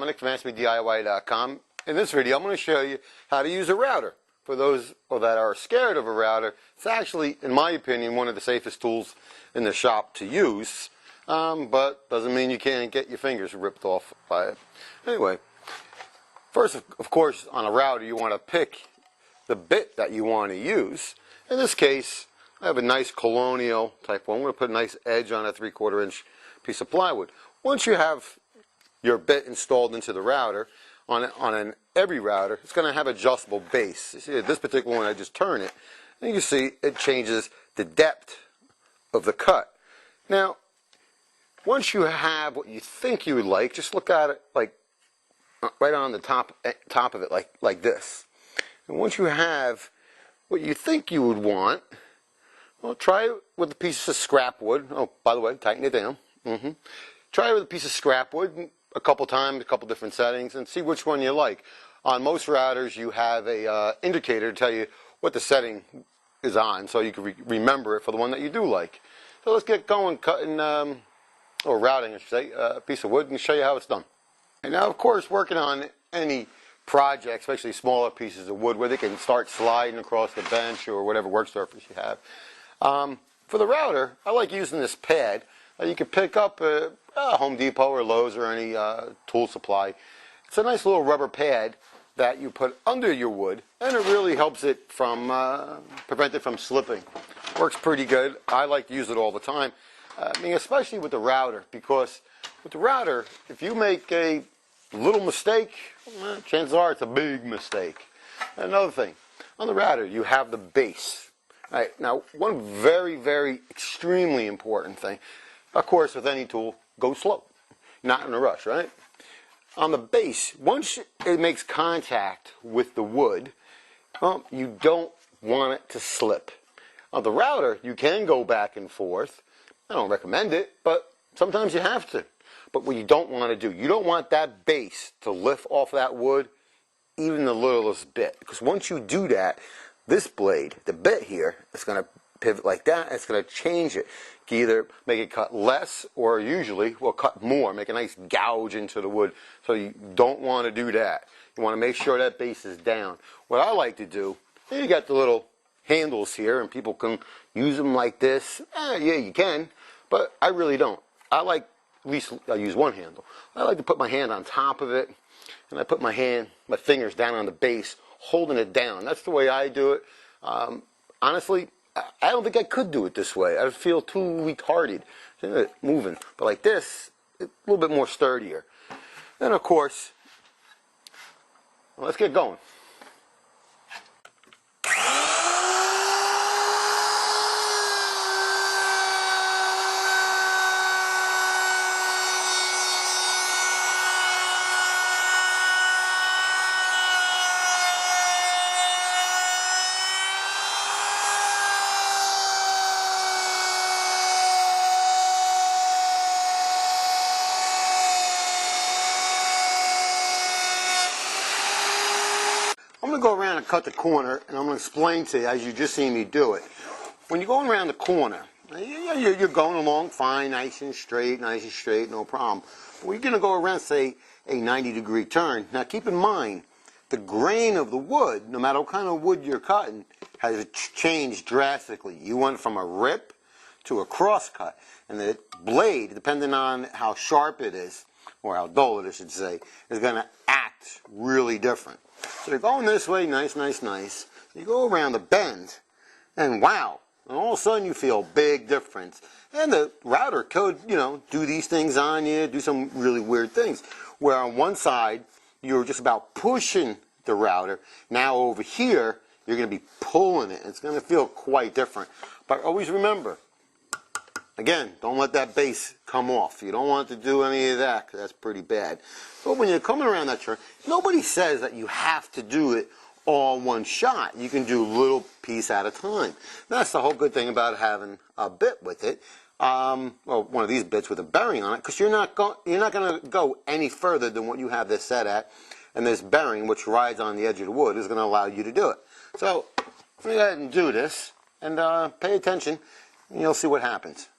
Dominic from AskMeDIY.com. In this video, I'm going to show you how to use a router. For those that are scared of a router, it's actually, in my opinion, one of the safest tools in the shop to use, but doesn't mean you can't get your fingers ripped off by it. Anyway, first, of course, on a router, you want to pick the bit that you want to use. In this case, I have a nice Colonial type one. I'm going to put a nice edge on a 3/4 inch piece of plywood. Once you have your bit installed into the router, on every router, it's going to have adjustable base. You see, this particular one, I just turn it, and you can see it changes the depth of the cut. Now, once you have what you think you would like, just look at it like right on the top of it, like this. And once you have what you think you would want, well, try it with a piece of scrap wood. Oh, by the way, tighten it down. Try it with a piece of scrap wood a couple times, a couple different settings, and see which one you like. On most routers, you have a indicator to tell you what the setting is on, so you can remember it for the one that you do like. So let's get going cutting, or routing, I should say, a piece of wood and show you how it's done. And now, of course, working on any project, especially smaller pieces of wood where they can start sliding across the bench or whatever work surface you have. For the router, I like using this pad. You can pick up Home Depot or Lowe's or any tool supply. It's a nice little rubber pad that you put under your wood, and it really helps it from prevent it from slipping. Works pretty good. I like to use it all the time. I mean, especially with the router, because with the router, if you make a little mistake, well, chances are it's a big mistake. Another thing, on the router, you have the base. All right, now, one very, very extremely important thing, of course, with any tool, go slow. Not in a rush, right? On the base, once it makes contact with the wood, well, you don't want it to slip. On the router, you can go back and forth. I don't recommend it, but sometimes you have to. But what you don't want to do, you don't want that base to lift off that wood even the littlest bit. Because once you do that, this blade, the bit here, is going to pivot like that. It's going to change it. You can either make it cut less or usually will cut more, make a nice gouge into the wood. So you don't want to do that. You want to make sure that base is down. What I like to do, you got the little handles here and people can use them like this. Yeah, you can, but I really don't. I like, at least I use one handle. I like to put my hand on top of it and I put my fingers down on the base, holding it down. That's the way I do it. Honestly, I don't think I could do it this way. I'd feel too retarded moving. But like this, it's a little bit more sturdier. And of course, well, let's get going. I'm going to go around and cut the corner, and I'm going to explain to you as you just seen me do it. When you're going around the corner, you're going along fine, nice and straight, no problem. But we're going to go around, say, a 90-degree turn. Now, keep in mind, the grain of the wood, no matter what kind of wood you're cutting, has changed drastically. You went from a rip to a cross cut. And the blade, depending on how sharp it is, or how dull it is, I should say, is going to act really different. So you're going this way, nice. You go around the bend, and wow, and all of a sudden you feel a big difference. And the router could, do these things on you, do some really weird things. Where on one side, you're just about pushing the router. Now over here, you're going to be pulling it. It's going to feel quite different. But always remember, again, don't let that base come off. You don't want to do any of that, because that's pretty bad. But when you're coming around that turn, nobody says that you have to do it all in one shot. You can do a little piece at a time. That's the whole good thing about having a bit with it. Well, one of these bits with a bearing on it, because you're not going to go any further than what you have this set at. And this bearing, which rides on the edge of the wood, is going to allow you to do it. So, let me go ahead and do this, and pay attention, and you'll see what happens.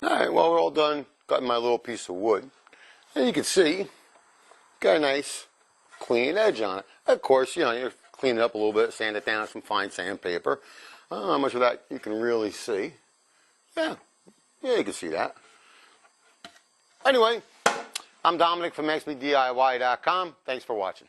Alright, well, we're all done cutting my little piece of wood. And you can see, got a nice clean edge on it. Of course, you clean it up a little bit, sand it down with some fine sandpaper. I don't know how much of that you can really see. Yeah, you can see that. Anyway, I'm Dominic from MaxMeDIY.com. Thanks for watching.